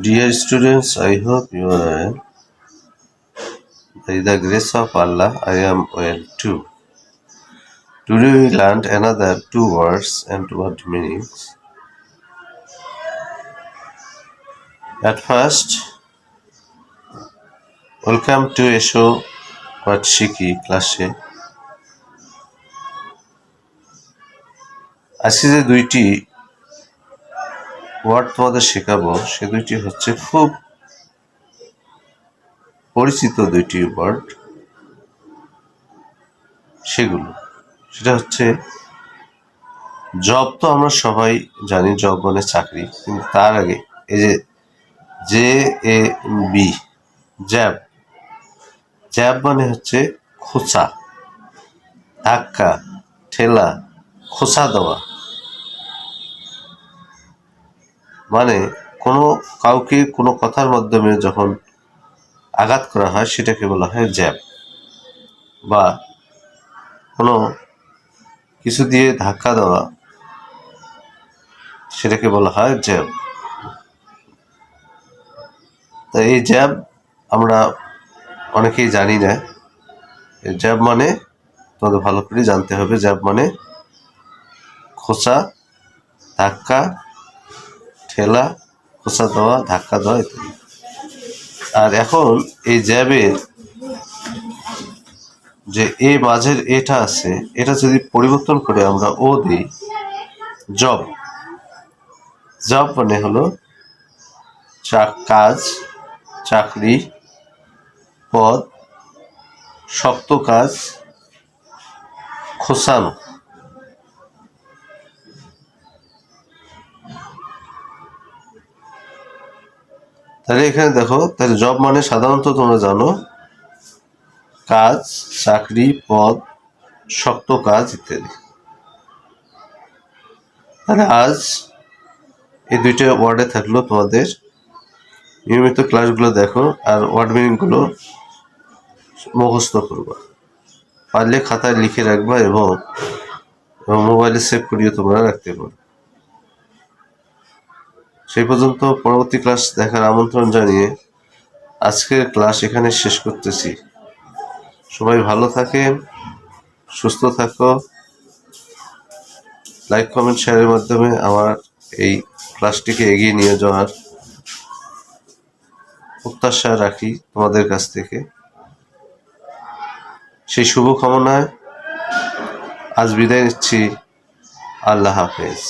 Dear students, I hope you are well. By the grace of Allah, I am well too. Today we learned another two words and word meanings. At first, welcome to Esho What Shiki ক্লাসে। আজকে যে দুইটি word তোমাদের শেখাবো সে দুইটি হচ্ছে খুব পরিচিত দুইটি ওয়ার্ড। সেটা হচ্ছে জব। তো আমরা সবাই জানি জব মানে চাকরি, কিন্তু তার আগে এই যে JAB জ্যাব। জ্যাব মানে হচ্ছে খোঁচা, ধাক্কা, ঠেলা, খোঁচা দেওয়া। মানে কাউকে কোনো কথার মাধ্যমে যখন আঘাত করা হয় সেটাকে বলা হয় জ্যাব, বা কোনো কিছু দিয়ে ধাক্কা দেওয়া সেটাকে বলা হয় জ্যাব। তো এই জ্যাব আমরা অনেকেই জানি না। জ্যাব মানে তোমাদের ভালো করে জানতে হবে। জ্যাব মানে খোঁচা, ধাক্কা, ঠেলা, খোঁচা দেওয়া, ধাক্কা দেওয়া ইত্যাদি। আর এখন এই জ্যাবের যে এ মাঝের এটা আছে, এটা যদি পরিবর্তন করে আমরা ও দিই, জব। জব মানে হলো কাজ, চাকরি, পদ, শক্ত কাজ, খোঁচানো। তাহলে এখানে দেখো, তাহলে জব মানে সাধারণত তোমরা জানো কাজ, চাকরি, পদ, শক্ত কাজ ইত্যাদি। তাহলে আজ এই দুইটা ওয়ার্ডে থাকলো তোমাদের। নিয়মিত ক্লাসগুলো দেখো আর ওয়ার্ড মিনিংগুলো মুখস্থ করবা, পারলে খাতায় লিখে রাখবা এবং মোবাইলে সেভ করিয়ে তোমরা রাখতে পারো। সেই পর্যন্ত পরবর্তী ক্লাস দেখার আমন্ত্রণ জানিয়ে আজকের ক্লাস এখানে শেষ করতেছি। সবাই ভালো থাকেন, সুস্থ থাকো। লাইক, কমেন্ট, শেয়ারের মাধ্যমে আমার এই ক্লাসটিকে এগিয়ে নিয়ে যাওয়ার প্রত্যাশা রাখি তোমাদের কাছ থেকে। সেই শুভকামনায় আজ বিদায় নিচ্ছি। আল্লাহ হাফেজ।